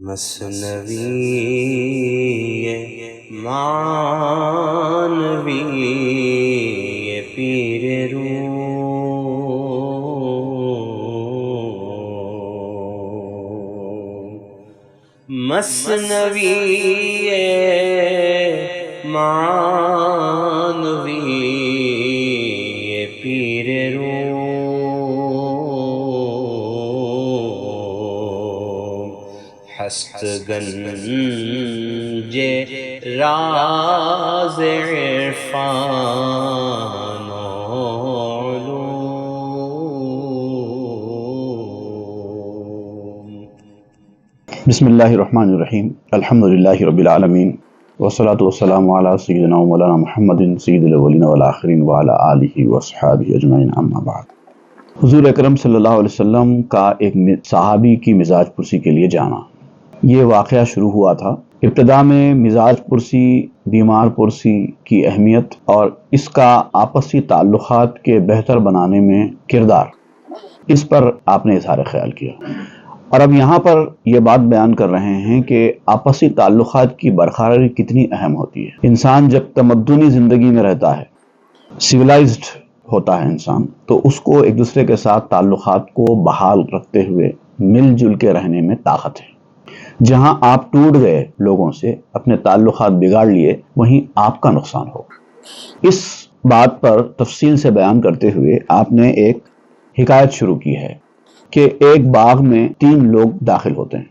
مثنوی معنوی پیر روم، مثنوی معنوی پیر روم، ہست گنج راز عرفان و علوم۔ بسم اللہ الرحمن الرحیم، الحمدللہ رب العالمین، والصلاة والسلام علی سیدنا و مولانا محمد سید الاولین والآخرین وعلی آلہ واصحابہ اجمعین، اما بعد۔ حضور اکرم صلی اللہ علیہ وسلم کا ایک صحابی کی مزاج پرسی کے لیے جانا، یہ واقعہ شروع ہوا تھا۔ ابتدا میں مزاج پرسی، بیمار پرسی کی اہمیت اور اس کا آپسی تعلقات کے بہتر بنانے میں کردار، اس پر آپ نے اظہار خیال کیا، اور اب یہاں پر یہ بات بیان کر رہے ہیں کہ آپسی تعلقات کی برقراری کتنی اہم ہوتی ہے۔ انسان جب تمدنی زندگی میں رہتا ہے، سویلائزڈ ہوتا ہے انسان، تو اس کو ایک دوسرے کے ساتھ تعلقات کو بحال رکھتے ہوئے مل جل کے رہنے میں طاقت ہے۔ جہاں آپ ٹوٹ گئے لوگوں سے، اپنے تعلقات بگاڑ لیے، وہیں آپ کا نقصان ہو۔ اس بات پر تفصیل سے بیان کرتے ہوئے آپ نے ایک حکایت شروع کی ہے کہ ایک باغ میں 3 لوگ داخل ہوتے ہیں،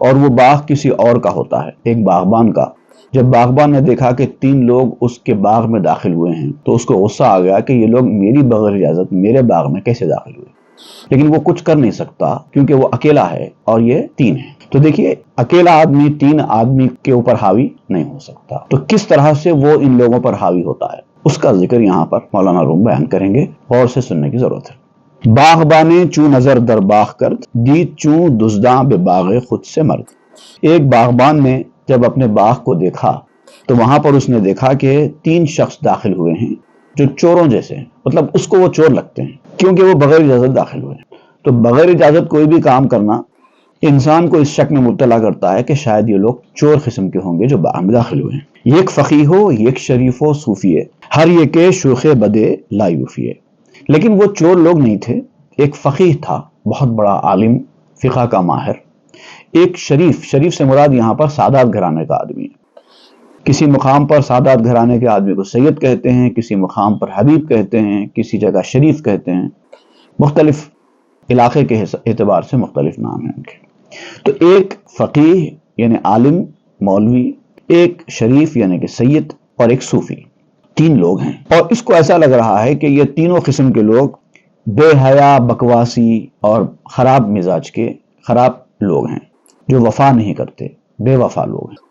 اور وہ باغ کسی اور کا ہوتا ہے، ایک باغبان کا۔ جب باغبان نے دیکھا کہ 3 لوگ اس کے باغ میں داخل ہوئے ہیں تو اس کو غصہ آ گیا کہ یہ لوگ میری بغیر اجازت میرے باغ میں کیسے داخل ہوئے، لیکن وہ کچھ کر نہیں سکتا کیونکہ وہ اکیلا ہے اور یہ 3 ہیں۔ تو دیکھیے، اکیلا آدمی 3 آدمی کے اوپر حاوی نہیں ہو سکتا، تو کس طرح سے وہ ان لوگوں پر حاوی ہوتا ہے، اس کا ذکر یہاں پر مولانا روم بیان کریں گے، غور سے سننے کی ضرورت ہے۔ باغبانے چوں نظر در باغ کرد، دید چوں دزداں بے باغ خود سے مرد۔ ایک باغبان نے جب اپنے باغ کو دیکھا تو وہاں پر اس نے دیکھا کہ 3 شخص داخل ہوئے ہیں جو چوروں جیسے ہیں، مطلب اس کو وہ چور لگتے ہیں کیونکہ وہ بغیر اجازت داخل ہوئے ہیں۔ تو بغیر اجازت کوئی بھی کام کرنا انسان کو اس شک میں مبتلا کرتا ہے کہ شاید یہ لوگ چور قسم کے ہوں گے جو باغ میں داخل ہوئے ہیں۔ یک فقیح ہو، یک شریف ہو صوفیے، ہر یک شوخ بدے لا یوفیے۔ لیکن وہ چور لوگ نہیں تھے، ایک فقیہ تھا، بہت بڑا عالم، فقہ کا ماہر۔ ایک شریف سے مراد یہاں پر سادات گھرانے کا آدمی ہے۔ کسی مقام پر سادات گھرانے کے آدمی کو سید کہتے ہیں، کسی مقام پر حبیب کہتے ہیں، کسی جگہ شریف کہتے ہیں، مختلف علاقے کے اعتبار سے مختلف نام ہیں ان کے۔ تو ایک فقیہ یعنی عالم مولوی، ایک شریف یعنی کہ سید، اور ایک صوفی، 3 لوگ ہیں۔ اور اس کو ایسا لگ رہا ہے کہ یہ تینوں قسم کے لوگ بے حیا، بکواسی اور خراب مزاج کے خراب لوگ ہیں جو وفا نہیں کرتے، بے وفا لوگ ہیں۔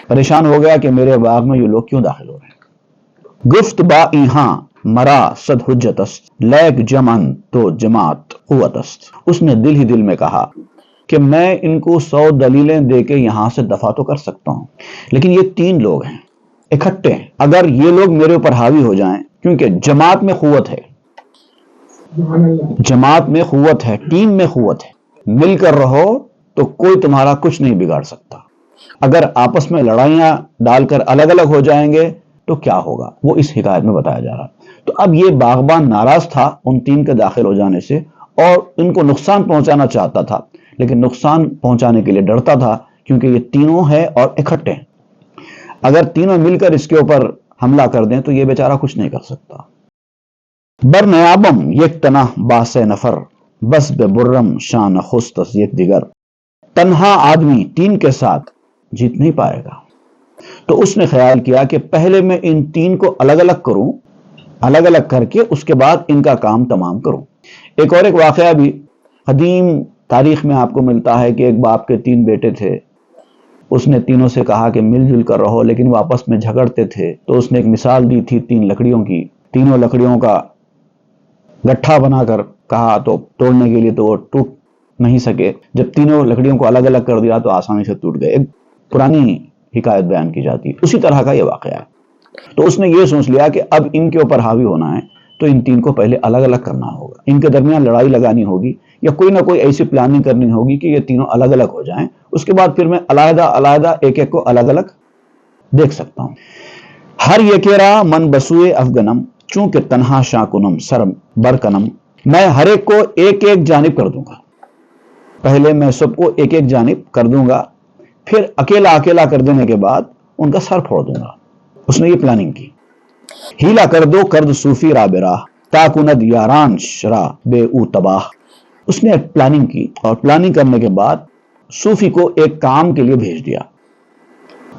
پریشان ہو گیا کہ میرے باغ میں یہ لوگ کیوں داخل ہو رہے ہیں۔ گفت با ایہاں مرا صد حجت است، لیک جمعن تو جماعت قوت است۔ اس نے دل ہی دل میں کہا کہ میں ان کو 100 دلیلیں دے کے یہاں سے دفع تو کر سکتا ہوں، لیکن یہ 3 لوگ ہیں، اکٹھے ہیں، اگر یہ لوگ میرے اوپر حاوی ہو جائیں، کیونکہ جماعت میں قوت ہے، جماعت میں قوت ہے، ٹیم میں قوت ہے، مل کر رہو تو کوئی تمہارا کچھ نہیں بگاڑ سکتا۔ اگر آپس میں لڑائیاں ڈال کر الگ الگ ہو جائیں گے تو کیا ہوگا، وہ اس حکایت میں بتایا جا رہا۔ تو اب یہ باغبان ناراض تھا ان 3 کے داخل ہو جانے سے اور ان کو نقصان پہنچانا چاہتا تھا، لیکن نقصان پہنچانے کے لیے ڈرتا تھا کیونکہ یہ تینوں ہے اور اکٹھے ہیں۔ اگر تینوں مل کر اس کے اوپر حملہ کر دیں تو یہ بیچارہ کچھ نہیں کر سکتا۔ بر نیابم یک تنہ باس نفر، بس بے برم شان خست یک دیگر۔ تنہا آدمی 3 کے ساتھ جیت نہیں پائے گا۔ تو اس نے خیال کیا کہ پہلے میں ان 3 کو الگ الگ کروں، الگ الگ کر کے اس کے بعد ان کا کام تمام کروں۔ ایک واقعہ بھی قدیم تاریخ میں آپ کو ملتا ہے کہ ایک باپ کے 3 بیٹے تھے، اس نے تینوں سے کہا کہ مل جل کر رہو، لیکن وہ آپس میں جھگڑتے تھے، تو اس نے ایک مثال دی تھی 3 لکڑیوں کی، تینوں لکڑیوں کا گٹھا بنا کر کہا تو توڑنے کے لیے، تو وہ ٹوٹ نہیں سکے۔ جب تینوں لکڑیوں کو الگ الگ کر دیا تو آسانی سے ٹوٹ گئے۔ ایک پرانی حکایت بیان کی جاتی ہے، اسی طرح کا یہ واقعہ ہے۔ تو اس نے یہ سوچ لیا کہ اب ان کے اوپر حاوی ہونا ہے تو ان 3 کو پہلے الگ الگ کرنا ہوگا، ان کے درمیان لڑائی لگانی ہوگی، یا کوئی نہ کوئی ایسی پلاننگ کرنی ہوگی کہ یہ تینوں الگ الگ ہو جائیں. اس کے بعد پھر میں علیحدہ علیحدہ ایک ایک کو الگ الگ دیکھ سکتا ہوں. ہر یکیرا من بسوئے افغنم چونکہ تنہا شاہ کنم سر برکنم. میں ہر ایک کو ایک ایک جانب کر دوں گا. پہلے میں سب کو ایک ایک جانب کر دوں گا، پھر اکیلا اکیلا کر دینے کے بعد ان کا سر پھوڑ دوں گا. اس نے یہ پلاننگ کی. ہیلا کر دو کرد صوفی را براہ تاکند یاران شرا بے او تباہ. اس نے ایک پلاننگ کی، اور پلاننگ کرنے کے بعد صوفی کو ایک کام کے لیے بھیج دیا.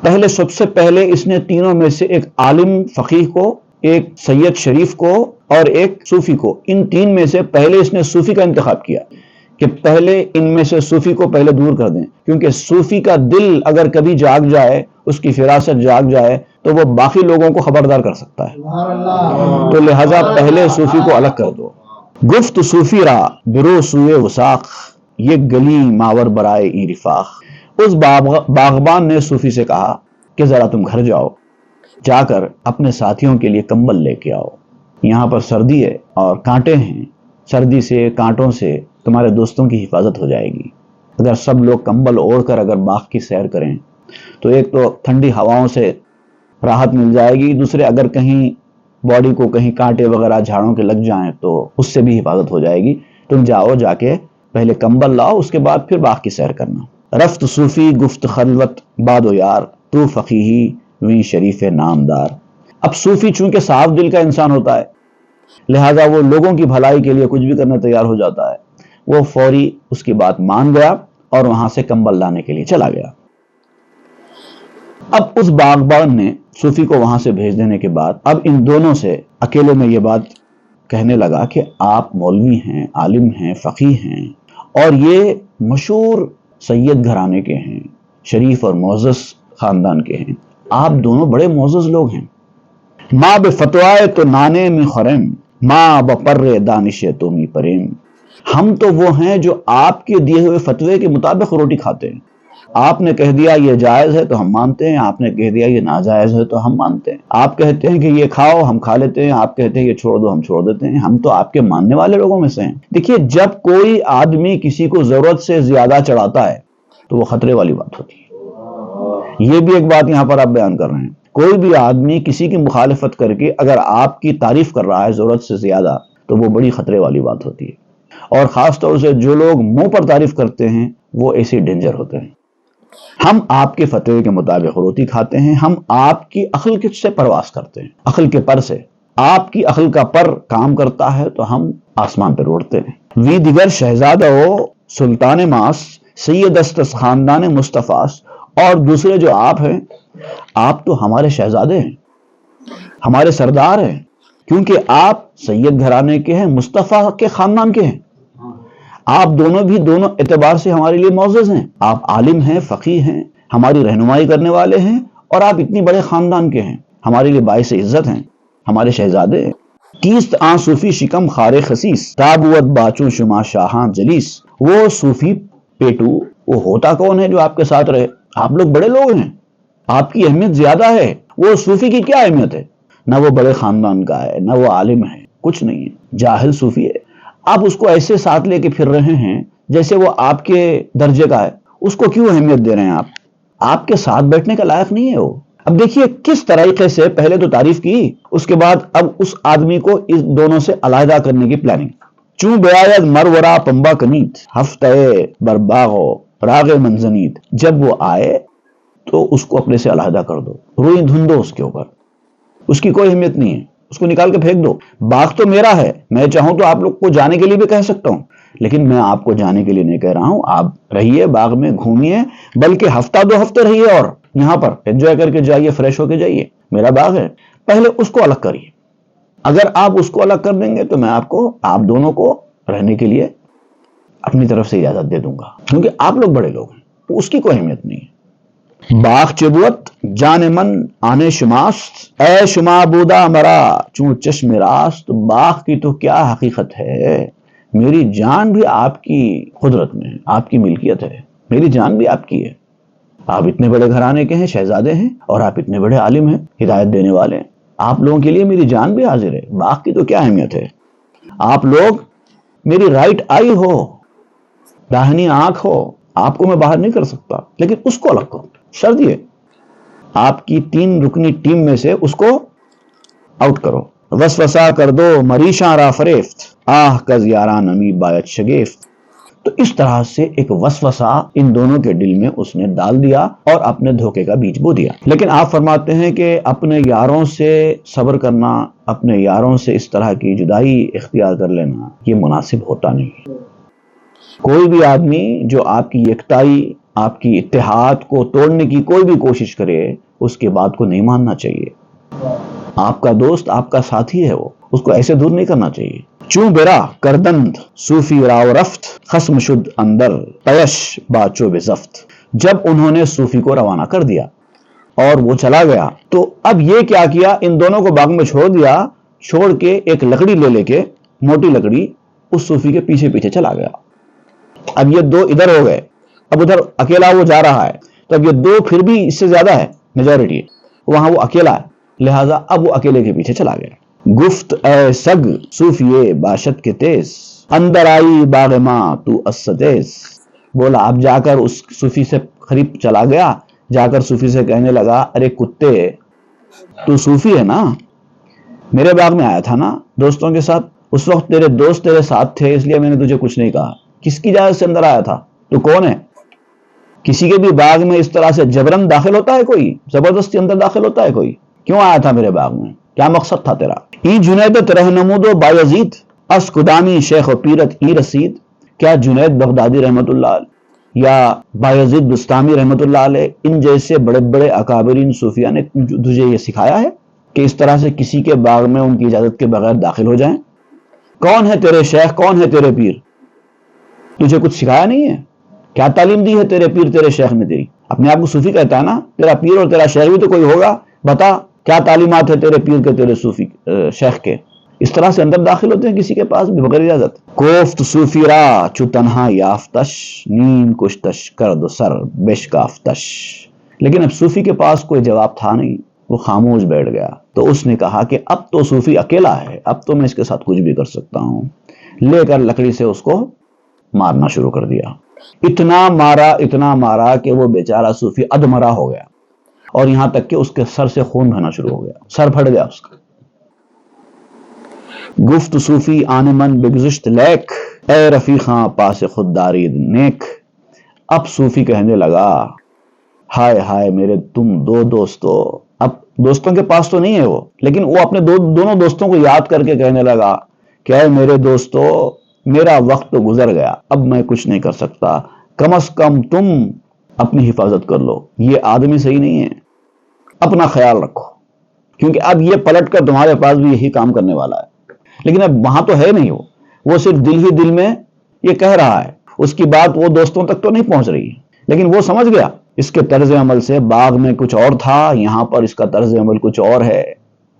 پہلے سب سے پہلے اس نے تینوں میں سے ایک عالم فقیہ کو، ایک سید شریف کو اور ایک صوفی کو، ان تین میں سے پہلے اس نے صوفی کا انتخاب کیا کہ پہلے ان میں سے صوفی کو پہلے دور کر دیں، کیونکہ صوفی کا دل اگر کبھی جاگ جائے، اس کی فراست جاگ جائے تو وہ باقی لوگوں کو خبردار کر سکتا ہے. تو لہذا پہلے صوفی کو الگ کر دو. گفت صوفی را برو سوئے وساق یہ گلی ماور برائے ای رفاق. اس باغبان نے صوفی سے کہا کہ ذرا تم گھر جاؤ، جا کر اپنے ساتھیوں کے لیے کمبل لے کے آؤ. یہاں پر سردی ہے اور کانٹے ہیں، سردی سے کانٹوں سے تمہارے دوستوں کی حفاظت ہو جائے گی. اگر سب لوگ کمبل اوڑھ کر اگر باغ کی سیر کریں تو ایک تو ٹھنڈی ہواؤں سے راحت مل جائے گی، دوسرے اگر کہیں باڈی کو کہیں کانٹے وغیرہ جھاڑوں کے لگ جائیں تو اس سے بھی حفاظت ہو جائے گی. تم جاؤ، جا کے پہلے کمبل لاؤ، اس کے بعد پھر باغ کی سیر کرنا. رفت صوفی گفت خلوت باد و یار تو فقیہی ویں شریف نامدار. اب صوفی چونکہ صاف دل کا انسان ہوتا ہے، لہذا وہ لوگوں کی بھلائی کے لیے کچھ بھی کرنے تیار ہو جاتا ہے. وہ فوری اس کی بات مان گیا اور وہاں سے کمبل لانے کے لیے چلا گیا. اب اس باغبان نے صوفی کو وہاں سے بھیج دینے کے بعد اب ان دونوں سے اکیلے میں یہ بات کہنے لگا کہ آپ مولوی ہیں، عالم ہیں، فقیہ ہیں، اور یہ مشہور سید گھرانے کے ہیں، شریف اور معزز خاندان کے ہیں. آپ دونوں بڑے معزز لوگ ہیں. ماں بے فتوائے تو نانے میں خرم ماں بپر دانش تو می پریم. ہم تو وہ ہیں جو آپ کے دیے ہوئے فتوے کے مطابق روٹی کھاتے ہیں. آپ نے کہہ دیا یہ جائز ہے تو ہم مانتے ہیں، آپ نے کہہ دیا یہ ناجائز ہے تو ہم مانتے ہیں. آپ کہتے ہیں کہ یہ کھاؤ، ہم کھا لیتے ہیں. آپ کہتے ہیں یہ چھوڑ دو، ہم چھوڑ دیتے ہیں. ہم تو آپ کے ماننے والے لوگوں میں سے ہیں. دیکھیے، جب کوئی آدمی کسی کو ضرورت سے زیادہ چڑھاتا ہے تو وہ خطرے والی بات ہوتی ہے. یہ بھی ایک بات یہاں پر آپ بیان کر رہے ہیں. کوئی بھی آدمی کسی کی مخالفت کر کے اگر آپ کی تعریف کر رہا ہے ضرورت سے زیادہ تو وہ بڑی خطرے والی بات ہوتی ہے. اور خاص طور سے جو لوگ منہ پر تعریف کرتے ہیں وہ ایسے ڈینجر ہوتے ہیں. ہم آپ کے فتوے کے مطابق روٹی کھاتے ہیں. ہم آپ کی عقل سے پرواز کرتے ہیں، عقل کے پر سے. آپ کی عقل کا پر کام کرتا ہے تو ہم آسمان پر اڑتے ہیں. وی دیگر شہزادہ سلطان ماس سید استس خاندان مصطفیٰ. اور دوسرے جو آپ ہیں، آپ تو ہمارے شہزادے ہیں، ہمارے سردار ہیں، کیونکہ آپ سید گھرانے کے ہیں، مصطفیٰ کے خاندان کے ہیں. آپ دونوں بھی دونوں اعتبار سے ہمارے لیے معزز ہیں. آپ عالم ہیں، فقیہ ہیں، ہماری رہنمائی کرنے والے ہیں، اور آپ اتنی بڑے خاندان کے ہیں، ہمارے لیے باعث عزت ہیں، ہمارے شہزادے ہیں. کیست آن صوفی شکم خار خسیس تابوت باچوں شما شاہاں جلیس. وہ صوفی پیٹو وہ ہوتا کون ہے جو آپ کے ساتھ رہے؟ آپ لوگ بڑے لوگ ہیں، آپ کی اہمیت زیادہ ہے. وہ صوفی کی کیا اہمیت ہے؟ نہ وہ بڑے خاندان کا ہے، نہ وہ عالم ہے، کچھ نہیں ہے، جاہل صوفی ہے. آپ اس کو ایسے ساتھ لے کے پھر رہے ہیں جیسے وہ آپ کے درجے کا ہے. اس کو کیوں اہمیت دے رہے ہیں؟ آپ کے ساتھ بیٹھنے کا لائق نہیں ہے وہ. اب دیکھیے کس طریقے سے پہلے تو تعریف کی، اس کے بعد اب اس آدمی کو اس دونوں سے علیحدہ کرنے کی پلاننگ. چوں بیاید مرورا پمبا کنیت ہفتہ برباغو راغ منزنیت. جب وہ آئے تو اس کو اپنے سے علیحدہ کر دو، روئی دھندو اس کے اوپر. اس کی کوئی اہمیت نہیں ہے، اس کو نکال کے پھینک دو. باغ تو میرا ہے، میں چاہوں تو آپ لوگ کو جانے کے لیے بھی کہہ سکتا ہوں، لیکن میں آپ کو جانے کے لیے نہیں کہہ رہا ہوں. آپ رہیے باغ میں، گھومیے، بلکہ ہفتہ دو ہفتے رہیے اور یہاں پر انجوائے کر کے جائیے، فریش ہو کے جائیے. میرا باغ ہے. پہلے اس کو الگ کریے. اگر آپ اس کو الگ کر دیں گے تو میں آپ دونوں کو رہنے کے لیے اپنی طرف سے اجازت دے دوں گا، کیونکہ آپ لوگ بڑے لوگ ہیں. اس کی کوئی اہمیت نہیں ہے. باغ چبوت جان من آنے شماست اے شما بودا مرا چون چشم راست. باغ کی تو کیا حقیقت ہے، میری جان بھی آپ کی قدرت میں ہے، آپ کی ملکیت ہے. میری جان بھی آپ کی ہے. آپ اتنے بڑے گھرانے کے ہیں، شہزادے ہیں، اور آپ اتنے بڑے عالم ہیں، ہدایت دینے والے ہیں. آپ لوگوں کے لیے میری جان بھی حاضر ہے. باغ کی تو کیا اہمیت ہے. آپ لوگ میری رائٹ آئی ہو. داہنی آنکھ ہو، آپ کو میں باہر نہیں کر سکتا، لیکن اس کو الگ کرو. شرط یہ آپ کی 3 رکنی ٹیم میں سے اس کو آؤٹ کرو. وسوسہ کر دو مریشاں را فریفت، آہ کز یاران نمی بایت شگیفت. تو اس طرح سے ایک وسوسہ ان دونوں کے دل میں اس نے ڈال دیا اور اپنے دھوکے کا بیج بو دیا. لیکن آپ فرماتے ہیں کہ اپنے یاروں سے صبر کرنا، اپنے یاروں سے اس طرح کی جدائی اختیار کر لینا، یہ مناسب ہوتا نہیں. کوئی بھی آدمی جو آپ کی یکتائی، آپ کی اتحاد کو توڑنے کی کوئی بھی کوشش کرے، اس کے بات کو نہیں ماننا چاہیے. آپ کا دوست، آپ کا ساتھی ہے، وہ اس کو ایسے دور نہیں کرنا چاہیے. چوں برا کردند صوفی راو رفت، خصم شد اندر پیش باچو بزفت. جب انہوں نے صوفی کو روانہ کر دیا اور وہ چلا گیا، تو اب یہ کیا کیا، ان دونوں کو باغ میں چھوڑ دیا، چھوڑ کے ایک لکڑی لے کے، موٹی لکڑی، اس صوفی کے پیچھے پیچھے چلا گیا. اب یہ 2 ادھر ہو گئے، اب ادھر اکیلا وہ جا رہا ہے، تو اب یہ 2 پھر بھی اس سے زیادہ ہے، میجورٹی، وہاں وہ اکیلا ہے، لہٰذا اب وہ اکیلے کے پیچھے چلا گیا. گفت اے سگ صوفیے باشد کے تیز، اندر آئی باغ ماں تو اسدیز. بولا اب جا کر اس صوفی سے قریب چلا گیا، جا کر صوفی سے کہنے لگا، ارے کتے، تو صوفی ہے نا، میرے باغ میں آیا تھا نا دوستوں کے ساتھ، اس وقت تیرے دوست تیرے ساتھ تھے، اس لیے میں نے تجھے کچھ نہیں کہا. کس کی اجازت سے اندر آیا تھا؟ تو کون ہے؟ کسی کے بھی باغ میں اس طرح سے جبرن داخل ہوتا ہے کوئی؟ زبردستی اندر داخل ہوتا ہے کوئی؟ کیوں آیا تھا میرے باغ میں؟ کیا مقصد تھا تیرا؟ ای جنیدت رہنمود و بایزید، اس قدامی شیخ و پیرت ای رسید. کیا جنید بغدادی رحمت اللہ علیہ یا بایزید بستامی رحمت اللہ علیہ، ان جیسے بڑے بڑے اکابرین صوفیہ نے تجھے یہ سکھایا ہے کہ اس طرح سے کسی کے باغ میں ان کی اجازت کے بغیر داخل ہو جائیں؟ کون ہے تیرے شیخ، کون ہے تیرے پیر؟ تجھے کچھ سکھایا نہیں ہے؟ کیا تعلیم دی ہے تیرے پیر تیرے شیخ نے تیری؟ اپنے آپ کو صوفی کہتا ہے نا، تیرا پیر اور تیرا شیخ بھی تو کوئی ہوگا، بتا کیا تعلیمات ہے تیرے پیر کے، تیرے صوفی شیخ کے؟ اس طرح سے اندر داخل ہوتے ہیں کسی کے پاس بھی بغیر اجازت. کوفت صوفی را چو تنہا یافتش، نیم کشتش کرد سر بشکافتش. لیکن اب صوفی کے پاس کوئی جواب تھا نہیں، وہ خاموش بیٹھ گیا. تو اس نے کہا کہ اب تو صوفی اکیلا ہے، اب تو میں اس کے ساتھ کچھ بھی کر سکتا ہوں. لے کر لکڑی سے اس کو مارنا شروع کر دیا. اتنا مارا کہ وہ بیچارہ صوفی ادمرا ہو گیا، اور یہاں تک کہ اس کے سر سے خون بہنا شروع ہو گیا، سر پھٹ گیا اس کا. گفت صوفی آن من بگزشت لیک، اے رفیقاں پاس خود دارید نیک. اب صوفی کہنے لگا، ہائے ہائے میرے تم 2 دوستو. اب دوستوں کے پاس تو نہیں ہے وہ، لیکن وہ اپنے دونوں دوستوں کو یاد کر کے کہنے لگا کہ اے میرے دوستو، میرا وقت تو گزر گیا، اب میں کچھ نہیں کر سکتا، کم از کم تم اپنی حفاظت کر لو. یہ آدمی صحیح نہیں ہے، اپنا خیال رکھو، کیونکہ اب یہ پلٹ کر تمہارے پاس بھی یہی کام کرنے والا ہے. لیکن اب وہاں تو ہے نہیں، وہ صرف دل ہی دل میں یہ کہہ رہا ہے، اس کی بات وہ دوستوں تک تو نہیں پہنچ رہی ہے. لیکن وہ سمجھ گیا اس کے طرز عمل سے، باغ میں کچھ اور تھا، یہاں پر اس کا طرز عمل کچھ اور ہے.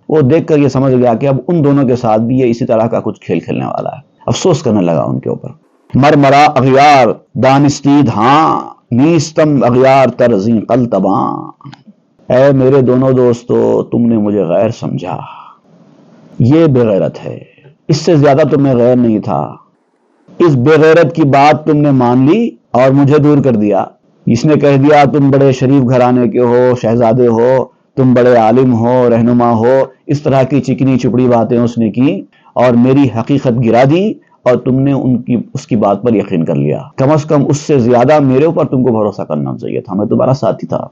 وہ دیکھ کر یہ سمجھ گیا کہ اب ان دونوں کے ساتھ بھی یہ اسی طرح کا کچھ کھیل کھیلنے والا ہے. افسوس کرنے لگا ان کے اوپر. مرمرا اغیار دانستید ہاں، نیستم اغیار ترزیں قلتباں. اے میرے دونوں دوستو، تم نے مجھے غیر سمجھا، یہ بے غیرت ہے، اس سے زیادہ تو میں غیر نہیں تھا. اس بے غیرت کی بات تم نے مان لی اور مجھے دور کر دیا. اس نے کہہ دیا تم بڑے شریف گھرانے کے ہو، شہزادے ہو، تم بڑے عالم ہو، رہنما ہو. اس طرح کی چکنی چپڑی باتیں اس نے کی اور میری حقیقت گرا دی، اور تم نے اس کی بات پر یقین کر لیا. کم از کم اس سے زیادہ میرے اوپر تم کو بھروسہ کرنا چاہیے تھا، میں تمہارا ساتھی تھا.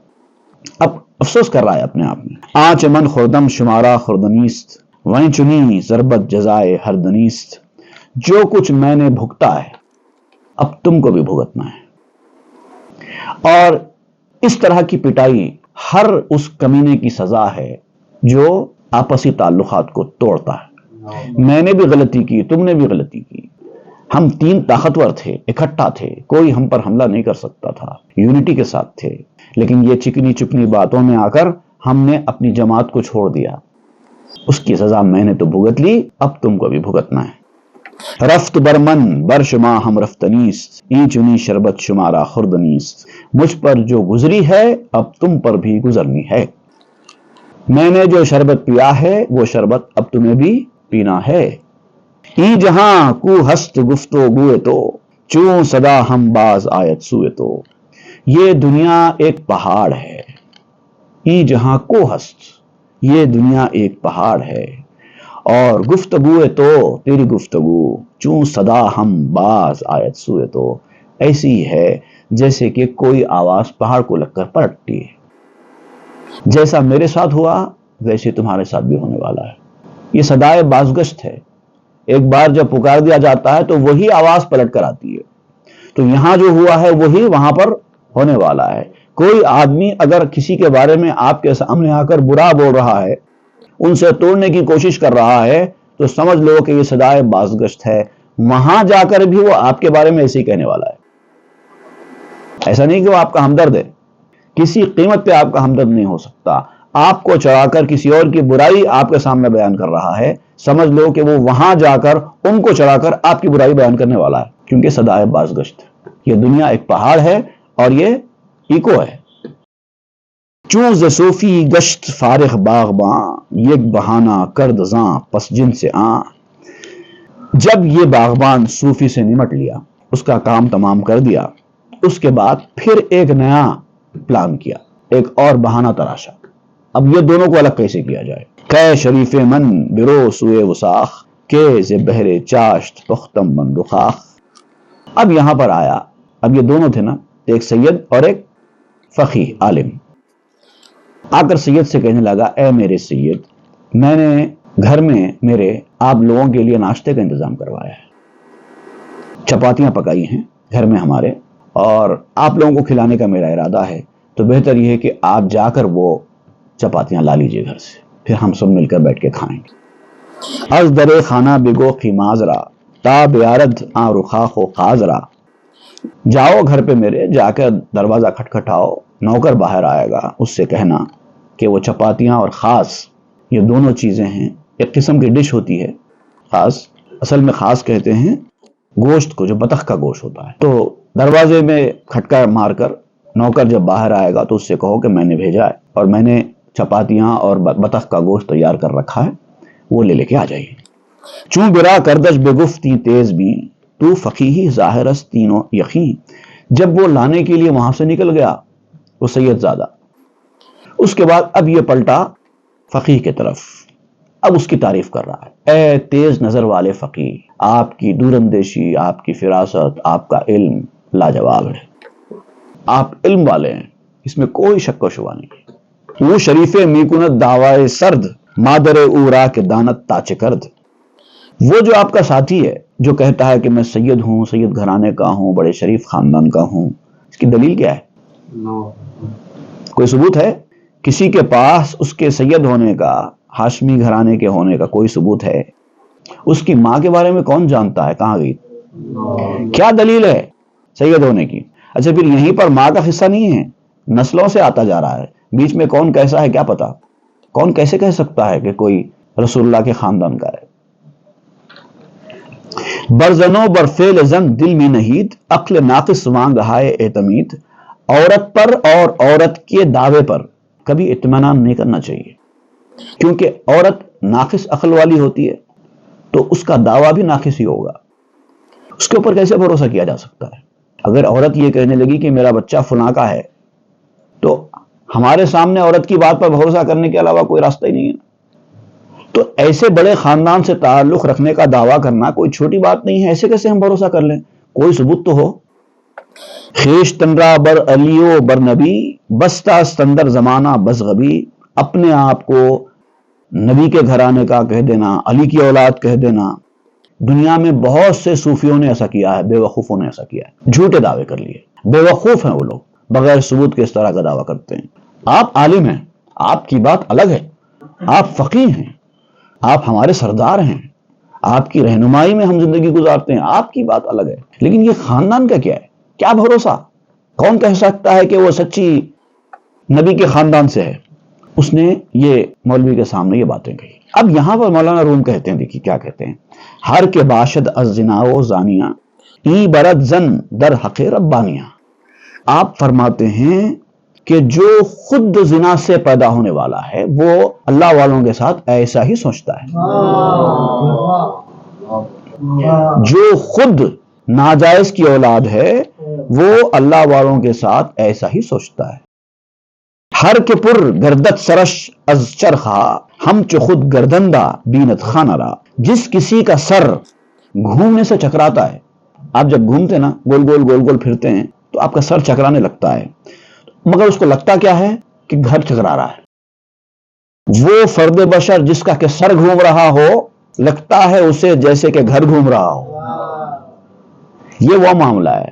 اب افسوس کر رہا ہے اپنے آپ میں. آنچ من خوردم شمارا خوردنیست، وہیں چنی ضربت جزائے ہر دنیست. جو کچھ میں نے بھگتا ہے اب تم کو بھی بھگتنا ہے. اور اس طرح کی پٹائی ہر اس کمینے کی سزا ہے جو آپسی تعلقات کو توڑتا ہے. میں نے بھی غلطی کی، تم نے بھی غلطی کی، ہم 3 طاقتور تھے، اکٹھا تھے، کوئی ہم پر حملہ نہیں کر سکتا تھا، یونٹی کے ساتھ تھے. لیکن یہ چکنی چکنی باتوں میں آ کر ہم نے اپنی جماعت کو چھوڑ دیا. اس کی سزا میں نے تو بھگت لی، اب تم کو بھی بھگتنا ہے. رفت برمن بر شما ہم رفتنیست، این چنی شربت شمارا خوردنیست. مجھ پر جو گزری ہے اب تم پر بھی گزرنی ہے. میں نے جو شربت پیا ہے وہ شربت اب تمہیں بھی پینا ہے. ای جہاں کو ہست گفتو گوئے تو، چوں صدا ہم باز آیت سوئے تو، یہ دنیا ایک پہاڑ ہے، ای جہاں کو ہست، یہ دنیا ایک پہاڑ ہے، اور گفتگو تو تیری گفتگو چوں صدا ہم باز آیت سوئے تو، ایسی ہے جیسے کہ کوئی آواز پہاڑ کو لگ کر پلٹتی ہے، جیسا میرے ساتھ ہوا ویسے تمہارے ساتھ بھی ہونے والا ہے۔ یہ صدائے بازگشت ہے، ایک بار جب پکار دیا جاتا ہے تو وہی آواز پلٹ کر آتی ہے، تو یہاں جو ہوا ہے وہی وہاں پر ہونے والا ہے۔ کوئی آدمی اگر کسی کے بارے میں آپ کے سامنے آ کر برا بول رہا ہے، ان سے توڑنے کی کوشش کر رہا ہے، تو سمجھ لو کہ یہ صدائے بازگشت ہے، وہاں جا کر بھی وہ آپ کے بارے میں ایسے ہی کہنے والا ہے۔ ایسا نہیں کہ وہ آپ کا ہمدرد ہے، کسی قیمت پہ آپ کا ہمدرد نہیں ہو سکتا۔ آپ کو چڑھا کر کسی اور کی برائی آپ کے سامنے بیان کر رہا ہے، سمجھ لو کہ وہ وہاں جا کر ان کو چڑھا کر آپ کی برائی بیان کرنے والا ہے، کیونکہ صدائے بازگشت ہے۔ یہ دنیا ایک پہاڑ ہے اور یہ ایکو ہے۔ چوں ز صوفی گشت فارغ باغباں، یک بہانہ کرد زاں پس جن سے آں۔ جب یہ باغبان صوفی سے نمٹ لیا، اس کا کام تمام کر دیا، اس کے بعد پھر ایک نیا پلان کیا، ایک اور بہانہ تراشا۔ اب یہ دونوں کو الگ کیسے کیا جائے؟ کہ شریف من برو سوئے وساخ، کہ ز بہر چاشت پختم من رخاخ۔ اب یہاں پر آیا، اب یہ دونوں تھے نا، ایک سید اور ایک فقیہ عالم، آ کر سید سے کہنے لگا، اے میرے سید، میں نے گھر میں میرے آپ لوگوں کے لیے ناشتے کا انتظام کروایا ہے، چپاتیاں پکائی ہیں گھر میں ہمارے، اور آپ لوگوں کو کھلانے کا میرا ارادہ ہے، تو بہتر یہ ہے کہ آپ جا کر وہ چپاتیاں لا لیجئے گھر سے، پھر ہم سب مل کر بیٹھ کے کھائیں گے۔ از در خانہ بگو خیمازرا، تا بیارد آں رخاخ و خازرا۔ جاؤ گھر پہ میرے، جا کر دروازہ کھٹکھٹاؤ، نوکر باہر آئے گا، اس سے کہنا کہ وہ چپاتیاں اور خاص، یہ دونوں چیزیں ہیں، ایک قسم کی ڈش ہوتی ہے خاص، اصل میں خاص کہتے ہیں گوشت کو، جو بطخ کا گوشت ہوتا ہے۔ تو دروازے میں کھٹکا مار کر نوکر جب باہر آئے گا تو اس سے کہو کہ میں نے بھیجا ہے اور میں نے چپاتیاں اور بطخ کا گوشت تیار کر رکھا ہے، وہ لے کے آ جائیے۔ چوں برا کردش بگفتی تیز بھی، تو فقیہی ظاہرس تینوں یقین۔ جب وہ لانے کے لیے وہاں سے نکل گیا وہ سید زادہ، اس کے بعد اب یہ پلٹا فقیہ کی طرف، اب اس کی تعریف کر رہا ہے، اے تیز نظر والے فقیہ، آپ کی دور اندیشی، آپ کی فراست، آپ کا علم لاجواب ہے، آپ علم والے ہیں، اس میں کوئی شک و شبہ نہیں۔ وہ شریف میکنت دعوائے سرد، مادر او را کے دانت تاچ کرد۔ وہ جو آپ کا ساتھی ہے جو کہتا ہے کہ میں سید ہوں، سید گھرانے کا ہوں، بڑے شریف خاندان کا ہوں، اس کی دلیل کیا ہے؟ کوئی ثبوت ہے کسی کے پاس اس کے سید ہونے کا، ہاشمی گھرانے کے ہونے کا کوئی ثبوت ہے؟ اس کی ماں کے بارے میں کون جانتا ہے، کہاں گئی؟ کیا دلیل ہے سید ہونے کی؟ اچھا پھر یہیں پر ماں کا حصہ نہیں ہے، نسلوں سے آتا جا رہا ہے، بیچ میں کون کیسا ہے کیا پتا؟ کون کیسے کہہ سکتا ہے کہ کوئی رسول اللہ کے خاندان کا ہے؟ برزنوں برفیل زن دل میں نہید، عقل ناقص وانگ ہائے اعتمید۔ عورت پر اور عورت کے دعوے پر کبھی اطمینان نہیں کرنا چاہیے، کیونکہ عورت ناقص عقل والی ہوتی ہے تو اس کا دعویٰ بھی ناقص ہی ہوگا، اس کے اوپر کیسے بھروسہ کیا جا سکتا ہے؟ اگر عورت یہ کہنے لگی کہ میرا بچہ فلاں کا ہے تو ہمارے سامنے عورت کی بات پر بھروسہ کرنے کے علاوہ کوئی راستہ ہی نہیں ہے۔ تو ایسے بڑے خاندان سے تعلق رکھنے کا دعویٰ کرنا کوئی چھوٹی بات نہیں ہے، ایسے کیسے ہم بھروسہ کر لیں؟ کوئی ثبوت تو ہو۔ خیش تنرا بر علیو بر نبی، بستا ستندر زمانہ بزغبی۔ اپنے آپ کو نبی کے گھرانے کا کہہ دینا، علی کی اولاد کہہ دینا، دنیا میں بہت سے صوفیوں نے ایسا کیا ہے، بے وقوفوں نے ایسا کیا ہے، جھوٹے دعوے کر لیے، بے وقوف ہیں وہ لوگ، بغیر ثبوت کے اس طرح کا دعویٰ کرتے ہیں۔ آپ عالم ہیں، آپ کی بات الگ ہے، آپ فقیہ ہیں، آپ ہمارے سردار ہیں، آپ کی رہنمائی میں ہم زندگی گزارتے ہیں، آپ کی بات الگ ہے، لیکن یہ خاندان کا کیا ہے؟ کیا بھروسہ؟ کون کہہ سکتا ہے کہ وہ سچی نبی کے خاندان سے ہے؟ اس نے یہ مولوی کے سامنے یہ باتیں کہی۔ اب یہاں پر مولانا روم کہتے ہیں، دیکھیے کیا کہتے ہیں، ہر کے باشد از زنا و زانیہ، ای برد زن در حق ربانیہ۔ آپ فرماتے ہیں کہ جو خود زنا سے پیدا ہونے والا ہے وہ اللہ والوں کے ساتھ ایسا ہی سوچتا ہے، جو خود ناجائز کی اولاد ہے وہ اللہ والوں کے ساتھ ایسا ہی سوچتا ہے. ہر کے پر گردت سرش از چرخا ہم چو خود گردندہ بینت خانہ را. جس کسی کا سر گھومنے سے چکراتا ہے، آپ جب گھومتے نا گول گول گول گول پھرتے ہیں تو آپ کا سر چکرانے لگتا ہے، مگر اس کو لگتا کیا ہے کہ گھر چکرا رہا ہے. وہ فرد بشر جس کا کہ سر گھوم رہا ہو لگتا ہے اسے جیسے کہ گھر گھوم رہا ہو. یہ وہ معاملہ ہے.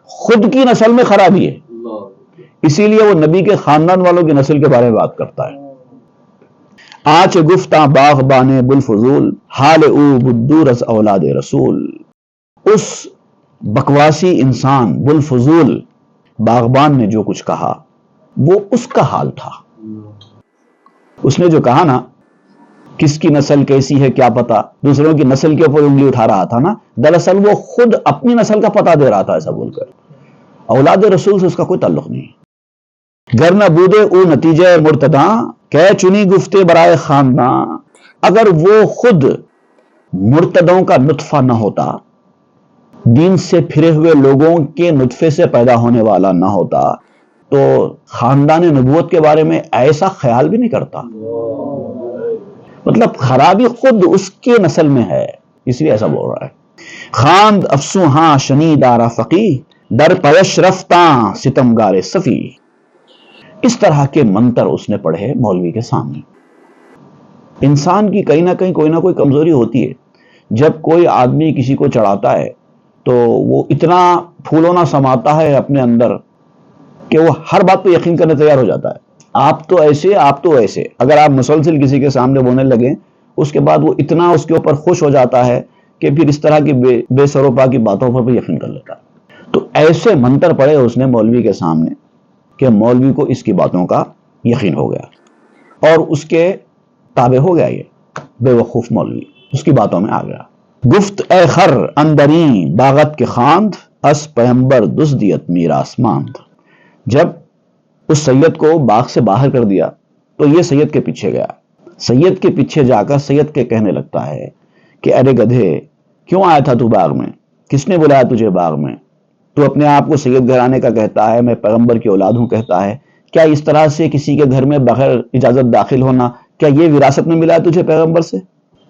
خود کی نسل میں خرابی ہے، اسی لیے وہ نبی کے خاندان والوں کی نسل کے بارے میں بات کرتا ہے. آج گفتاں باغ بانے بلفضول حال او بدور از اولاد رسول. اس بکواسی انسان بلفضول باغبان نے جو کچھ کہا وہ اس کا حال تھا. اس نے جو کہا نا کس کی نسل کیسی ہے کیا پتا، دوسروں کی نسل کے اوپر انگلی اٹھا رہا تھا نا، دراصل وہ خود اپنی نسل کا پتہ دے رہا تھا ایسا بول کر. اولاد رسول سے اس کا کوئی تعلق نہیں. گر نہ بودے او نتیجہ مرتداں کہ چنی گفتے برائے خانداں. اگر وہ خود مرتدوں کا نطفہ نہ ہوتا، دین سے پھرے ہوئے لوگوں کے نطفے سے پیدا ہونے والا نہ ہوتا تو خاندان نبوت کے بارے میں ایسا خیال بھی نہیں کرتا. مطلب خرابی خود اس کے نسل میں ہے، اس لیے ایسا بول رہا ہے. خاند افسوں ہاں شنید آرا فقی در پیش رفتاں ستمگار صفی. اس طرح کے منتر اس نے پڑھے مولوی کے سامنے. انسان کی کہیں نہ کہیں کوئی نہ کوئی کمزوری ہوتی ہے. جب کوئی آدمی کسی کو چڑھاتا ہے تو وہ اتنا پھولونا سماتا ہے اپنے اندر کہ وہ ہر بات پہ یقین کرنے تیار ہو جاتا ہے. آپ تو ایسے، آپ تو ایسے. اگر آپ مسلسل کسی کے سامنے بولنے لگیں اس کے بعد وہ اتنا اس کے اوپر خوش ہو جاتا ہے کہ پھر اس طرح کی بے سروپا کی باتوں پر بھی یقین کر لیتا ہے. تو ایسے منتر پڑھے اس نے مولوی کے سامنے کہ مولوی کو اس کی باتوں کا یقین ہو گیا اور اس کے تابع ہو گیا. یہ بے وقوف مولوی اس کی باتوں میں آ گیا. گفت اے خر اندریں باغت کے خاند اس پیمبر دزدیت میراث ماند. جب اس سید کو باغ سے باہر کر دیا تو یہ سید کے پیچھے گیا. سید کے پیچھے جا کر سید کے کہنے لگتا ہے کہ ارے گدھے کیوں آیا تھا تو باغ میں؟ کس نے بلایا تجھے باغ میں؟ تو اپنے آپ کو سید گھرانے کا کہتا ہے، میں پیغمبر کی اولاد ہوں کہتا ہے. کیا اس طرح سے کسی کے گھر میں بغیر اجازت داخل ہونا کیا یہ وراثت میں ملا ہے تجھے پیغمبر سے؟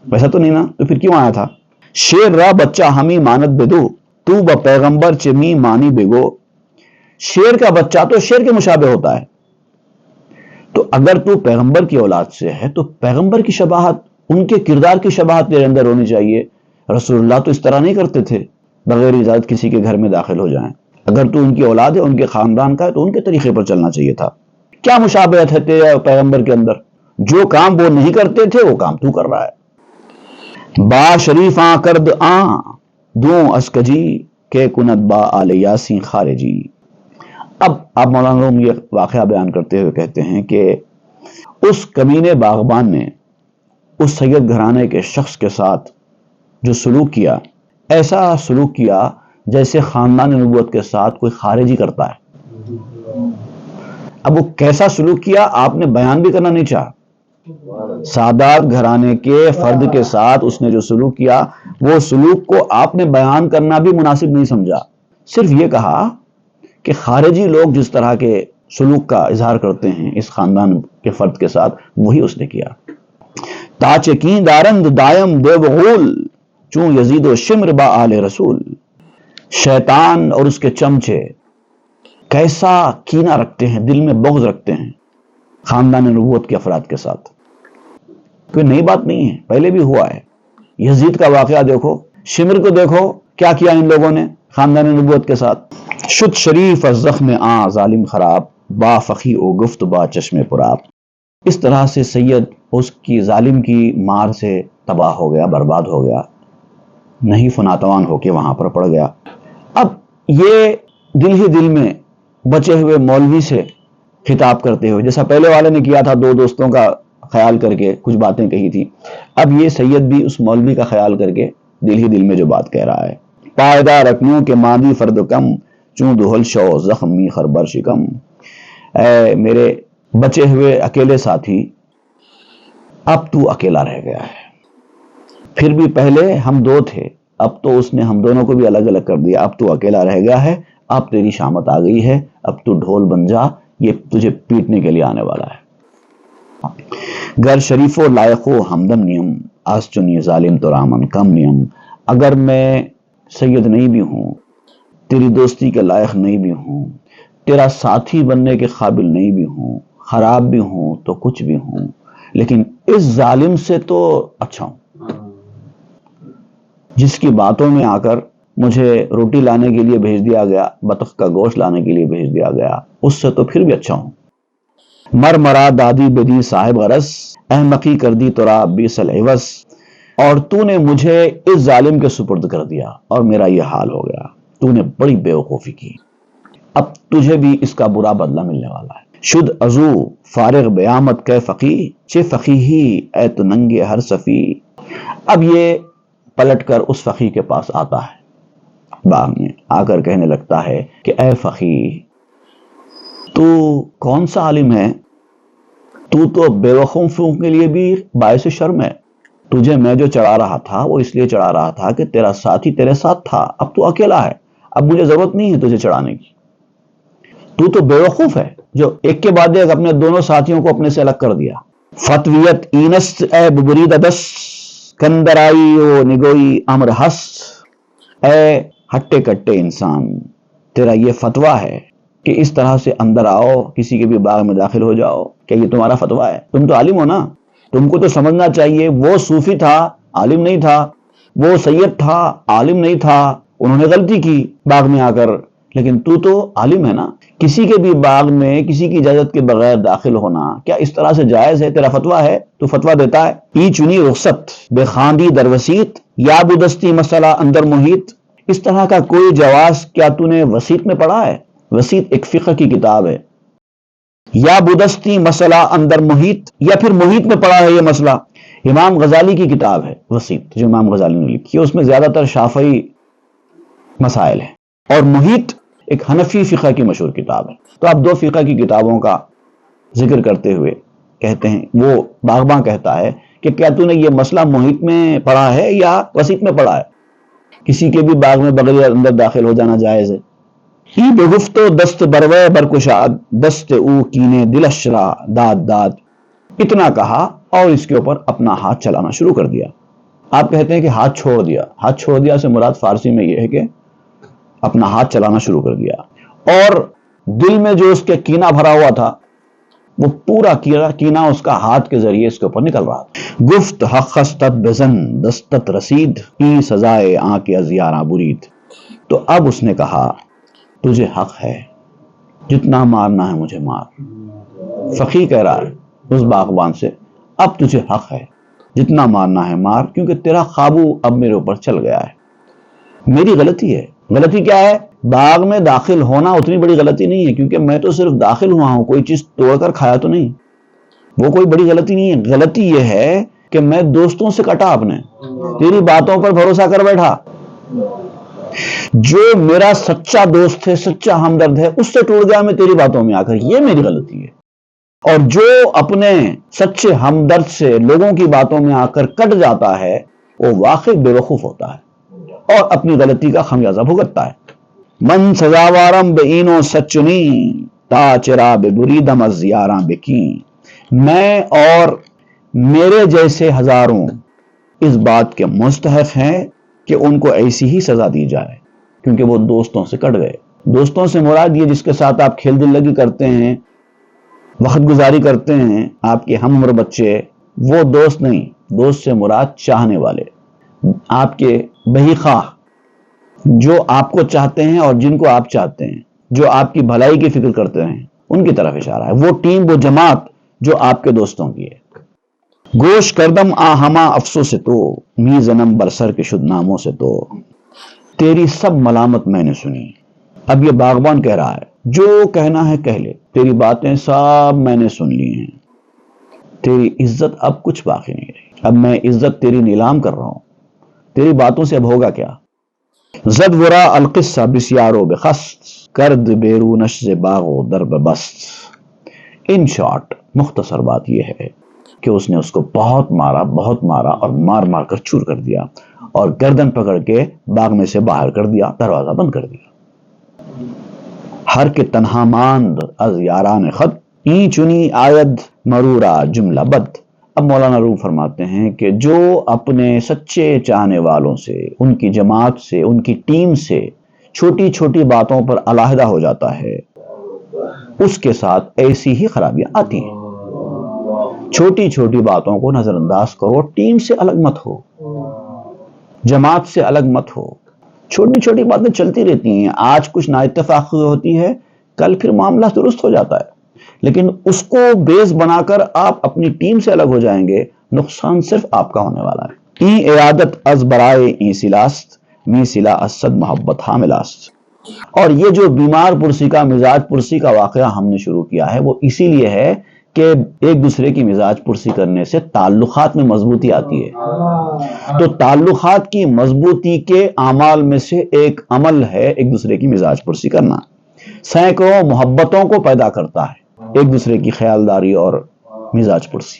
ویسا تو نہیں نا. تو پھر کیوں آیا تھا؟ شیر را بچہ ہمی مانت بدو تو با پیغمبر چمی مانی بگو. شیر کا بچہ تو شیر کے مشابہ ہوتا ہے، تو اگر تو پیغمبر کی اولاد سے ہے تو پیغمبر کی شباہت، ان کے کردار کی شباہت تیرے اندر ہونی چاہیے. رسول اللہ تو اس طرح نہیں کرتے تھے بغیر اجازت کسی کے گھر میں داخل ہو جائیں. اگر تو ان کی اولاد ہے، ان کے خاندان کا ہے، تو ان کے طریقے پر چلنا چاہیے تھا. کیا مشابہت ہے تیرے پیغمبر کے اندر؟ جو کام وہ نہیں کرتے تھے وہ کام تو کر رہا ہے. با شریف آں کرد آں دوں اسکجی کہ کند با آل یاسین خارجی. اب آپ مولانا روم یہ واقعہ بیان کرتے ہوئے کہتے ہیں کہ اس کمینے باغبان نے اس سید گھرانے کے شخص کے ساتھ جو سلوک کیا، ایسا سلوک کیا جیسے خاندان نبوت کے ساتھ کوئی خارجی کرتا ہے. اب وہ کیسا سلوک کیا آپ نے بیان بھی کرنا نہیں چاہا. سادات گھرانے کے فرد کے ساتھ اس نے جو سلوک کیا وہ سلوک کو آپ نے بیان کرنا بھی مناسب نہیں سمجھا. صرف یہ کہا کہ خارجی لوگ جس طرح کے سلوک کا اظہار کرتے ہیں اس خاندان کے فرد کے ساتھ وہی اس نے کیا. تاچکین دارند دائم دیوغول چون یزید و شمر با آل رسول. شیطان اور اس کے چمچے کیسا کینہ رکھتے ہیں، دل میں بغض رکھتے ہیں خاندان نبوت کے افراد کے ساتھ. کوئی نئی بات نہیں ہے، پہلے بھی ہوا ہے. یزید کا واقعہ دیکھو، شمر کو دیکھو کیا کیا ان لوگوں نے خاندان نبوت کے ساتھ. شد شریف از زخم آں ظالم خراب با فخی او گفت با چشم پراب. اس طرح سے سید اس کی ظالم کی مار سے تباہ ہو گیا، برباد ہو گیا، نہیں فناتوان ہو کے وہاں پر پڑ گیا. اب یہ دل ہی دل میں بچے ہوئے مولوی سے خطاب کرتے ہوئے، جیسا پہلے والے نے کیا تھا، دو دوستوں کا خیال کر کے کچھ باتیں کہی تھی، اب یہ سید بھی اس مولوی کا خیال کر کے دل ہی دل میں جو بات کہہ رہا ہے. پائیدار رکنوں کے مادی فرد کم چون دہل شو زخمی خربر شکم. اے میرے بچے ہوئے اکیلے ساتھی، اب تو اکیلا رہ گیا ہے. پھر بھی پہلے ہم دو تھے، اب تو اس نے ہم دونوں کو بھی الگ الگ کر دیا، اب تو اکیلا رہ گیا ہے، اب تیری شامت آ گئی ہے، اب تو ڈھول بن جا، یہ تجھے پیٹنے کے لیے آنے والا ہے۔ گر شریف و لائق و ہمدم نیم، آس چنی ظالم تو رامن کم نیم۔ اگر میں سید نہیں بھی ہوں، تیری دوستی کے لائق نہیں بھی ہوں، تیرا ساتھی بننے کے قابل نہیں بھی ہوں، خراب بھی ہوں تو کچھ بھی ہوں، لیکن اس ظالم سے تو اچھا ہوں، جس کی باتوں میں آ کر مجھے روٹی لانے کے لیے بھیج دیا گیا، بطخ کا گوشت لانے کے لیے بھیج دیا گیا، اس سے تو پھر بھی اچھا ہوں۔ مر مرا دادی بدی صاحب غرض، احمقی کر دی ترا بیس العوض۔ اور تو نے مجھے اس ظالم کے سپرد کر دیا اور میرا یہ حال ہو گیا، تو نے بڑی بیوقوفی کی، اب تجھے بھی اس کا برا بدلہ ملنے والا ہے۔ شد ازو فارغ بیامت کے فقی، چے فقیہی اے تو ننگے ہر صفی۔ اب یہ پلٹ کر اس فقی کے پاس آتا ہے، باغ میں آ کر کہنے لگتا ہے کہ اے فقی، تو کون سا عالم ہے؟ تو بے وقوفوں کے لیے بھی باعث شرم ہے۔ تجھے میں جو چڑھا رہا تھا وہ اس لیے چڑھا رہا تھا کہ تیرا ساتھی تیرے ساتھ تھا، اب تو اکیلا ہے، اب مجھے ضرورت نہیں ہے تجھے چڑھانے کی۔ تو بے وقوف ہے جو ایک کے بعد ایک اپنے دونوں ساتھیوں کو اپنے سے الگ کر دیا۔ فتویت اینست اے ببرید دس، کندرائی و نگوئی امر ہست۔ اے ہٹے کٹے انسان، تیرا یہ فتویٰ ہے کہ اس طرح سے اندر آؤ، کسی کے بھی باغ میں داخل ہو جاؤ، کیا یہ تمہارا فتویٰ ہے؟ تم تو عالم ہو نا، تم کو تو سمجھنا چاہیے وہ صوفی تھا، عالم نہیں تھا، وہ سید تھا، عالم نہیں تھا، انہوں نے غلطی کی باغ میں آ کر، لیکن تو عالم ہے نا، کسی کے بھی باغ میں کسی کی اجازت کے بغیر داخل ہونا کیا اس طرح سے جائز ہے؟ تیرا فتویٰ ہے، تو فتویٰ دیتا ہے۔ ای چنی رخصت بے خاندی در وسیط، یا بدستی مسئلہ اندر محیط۔ اس طرح کا کوئی جواز کیا تو نے وسیط میں پڑھا ہے؟ وسیط ایک فقہ کی کتاب ہے۔ یا بدستی مسئلہ اندر محیط، یا پھر محیط میں پڑھا ہے یہ مسئلہ؟ امام غزالی کی کتاب ہے وسیط، جو امام غزالی نے لکھی ہے، اس میں زیادہ تر شافعی مسائل ہیں، اور محیط ایک حنفی فقہ کی مشہور کتاب ہے۔ تو آپ دو فقہ کی کتابوں کا ذکر کرتے ہوئے کہتے ہیں، وہ باغباں کہتا ہے کہ کیا تو نے یہ مسئلہ محیط میں پڑھا ہے یا وسیط میں پڑھا ہے؟ کسی کے بھی باغ میں بغیر اندر داخل ہو جانا جائز ہے۔ ہی بگفت و دست بروے برکشاد، دست او کینے دل اشرا داد داد۔ اتنا کہا اور اس کے اوپر اپنا ہاتھ چلانا شروع کر دیا۔ آپ کہتے ہیں کہ ہاتھ چھوڑ دیا، ہاتھ چھوڑ دیا سے مراد فارسی میں یہ ہے کہ اپنا ہاتھ چلانا شروع کر دیا، اور دل میں جو اس کے کینہ بھرا ہوا تھا وہ پورا کینہ اس کا ہاتھ کے ذریعے اس کے اوپر نکل رہا تھا۔ گفت حق استت بزن دستت رسید، ای سزائے آنکھ ازیاراں برید۔ تو اب اس نے کہا تجھے حق ہے، جتنا مارنا ہے مجھے مار۔ فقی کہہ رہا ہے اس باغبان سے، اب تجھے حق ہے، جتنا مارنا ہے مار، کیونکہ تیرا قابو اب میرے اوپر چل گیا ہے، میری غلطی ہے۔ غلطی کیا ہے؟ باغ میں داخل ہونا اتنی بڑی غلطی نہیں ہے، کیونکہ میں تو صرف داخل ہوا ہوں، کوئی چیز توڑ کر کھایا تو نہیں، وہ کوئی بڑی غلطی نہیں ہے۔ غلطی یہ ہے کہ میں دوستوں سے کٹا، اپنے تیری باتوں پر بھروسہ کر بیٹھا، جو میرا سچا دوست ہے، سچا ہمدرد ہے، اس سے ٹوٹ گیا میں تیری باتوں میں آ کر، یہ میری غلطی ہے۔ اور جو اپنے سچے ہمدرد سے لوگوں کی باتوں میں آ کر کٹ جاتا ہے وہ واقعی بے وقوف ہوتا ہے اور اپنی غلطی کا خمیازہ بھگتتا ہے۔ من سزاوارم بے اینو سچنی، تا چرا بے بریدم از یاراں بکیں۔ میں اور میرے جیسے ہزاروں اس بات کے مستحق ہیں کہ ان کو ایسی ہی سزا دی جائے، کیونکہ وہ دوستوں سے کٹ گئے۔ دوستوں سے مراد یہ جس کے ساتھ آپ کھیل دل لگی کرتے ہیں، وقت گزاری کرتے ہیں، آپ کے ہم عمر بچے، وہ دوست نہیں۔ دوست سے مراد چاہنے والے، آپ کے بہی خواہ، جو آپ کو چاہتے ہیں اور جن کو آپ چاہتے ہیں، جو آپ کی بھلائی کی فکر کرتے ہیں، ان کی طرف اشارہ ہے۔ وہ ٹیم، وہ جماعت جو آپ کے دوستوں کی ہے۔ گوش کردم آ ہما افسوں سے تو، می زنم برسر کے شد ناموں سے تو، تیری سب ملامت میں نے سنی۔ اب یہ باغبان کہہ رہا ہے جو کہنا ہے کہہ لے، تیری باتیں سب میں نے سن لی ہیں، تیری عزت اب کچھ باقی نہیں رہی، اب میں عزت تیری نیلام کر رہا ہوں، تیری باتوں سے اب ہوگا کیا؟ زد ورا القصہ بسیارو بخست، کرد بیرونش ز باغ و در بست۔ ان شارٹ مختصر بات یہ ہے کہ اس نے اس کو بہت مارا اور مار مار کر چور کر دیا، اور گردن پکڑ کے باغ میں سے باہر کر دیا، دروازہ بند کر دیا۔ ہر کے تنہا ماند از یاران خط، این چنی آید مرورا جملہ بد۔ اب مولانا روم فرماتے ہیں کہ جو اپنے سچے چاہنے والوں سے، ان کی جماعت سے، ان کی ٹیم سے چھوٹی چھوٹی باتوں پر علیحدہ ہو جاتا ہے، اس کے ساتھ ایسی ہی خرابیاں آتی ہیں۔ چھوٹی چھوٹی باتوں کو نظر انداز کرو، ٹیم سے الگ مت ہو، جماعت سے الگ مت ہو۔ چھوٹی چھوٹی باتیں چلتی رہتی ہیں، آج کچھ نا اتفاقی ہوتی ہے، کل پھر معاملہ درست ہو جاتا ہے، لیکن اس کو بیس بنا کر آپ اپنی ٹیم سے الگ ہو جائیں گے، نقصان صرف آپ کا ہونے والا ہے۔ این عیادت از برائے این سلاست، می سلا اسد محبت حاملاست۔ اور یہ جو بیمار پرسی کا، مزاج پرسی کا واقعہ ہم نے شروع کیا ہے، وہ اسی لیے ہے کہ ایک دوسرے کی مزاج پرسی کرنے سے تعلقات میں مضبوطی آتی ہے۔ تو تعلقات کی مضبوطی کے اعمال میں سے ایک عمل ہے ایک دوسرے کی مزاج پرسی کرنا۔ سینکڑوں محبتوں کو پیدا کرتا ہے ایک دوسرے کی خیالداری اور مزاج پرسی۔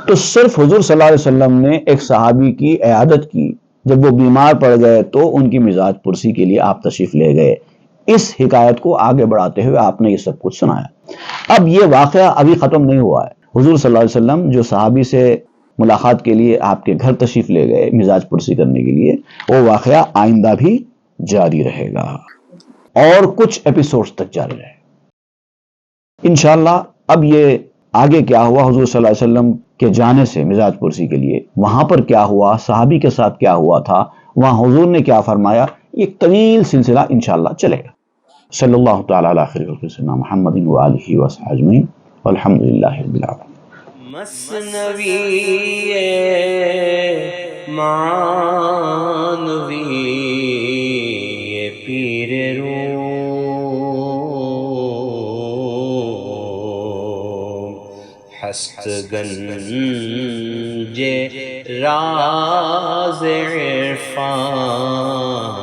تو صرف حضور صلی اللہ علیہ وسلم نے ایک صحابی کی عیادت کی، جب وہ بیمار پڑ گئے تو ان کی مزاج پرسی کے لیے آپ تشریف لے گئے۔ اس حکایت کو آگے بڑھاتے ہوئے آپ نے یہ سب کچھ سنایا۔ اب یہ واقعہ ابھی ختم نہیں ہوا ہے۔ حضور صلی اللہ علیہ وسلم جو صحابی سے ملاقات کے لیے آپ کے گھر تشریف لے گئے مزاج پرسی کرنے کے لیے، وہ واقعہ آئندہ بھی جاری رہے گا اور کچھ ایپیسوڈز تک جاری رہے گا انشاءاللہ۔ اب یہ آگے کیا ہوا حضور صلی اللہ علیہ وسلم کے جانے سے مزاج پرسی کے لیے، وہاں پر کیا ہوا، صحابی کے ساتھ کیا ہوا تھا، وہاں حضور نے کیا فرمایا، یہ ایک طویل سلسلہ انشاءاللہ چلے گا۔ صلی اللہ تعالی علی خیر خلق سیدنا محمد وآلہ وصحبہ اجمعین والحمدللہ رب العالمین۔ مثنوی معنوی پیر روم، ہست گنج راز عرفان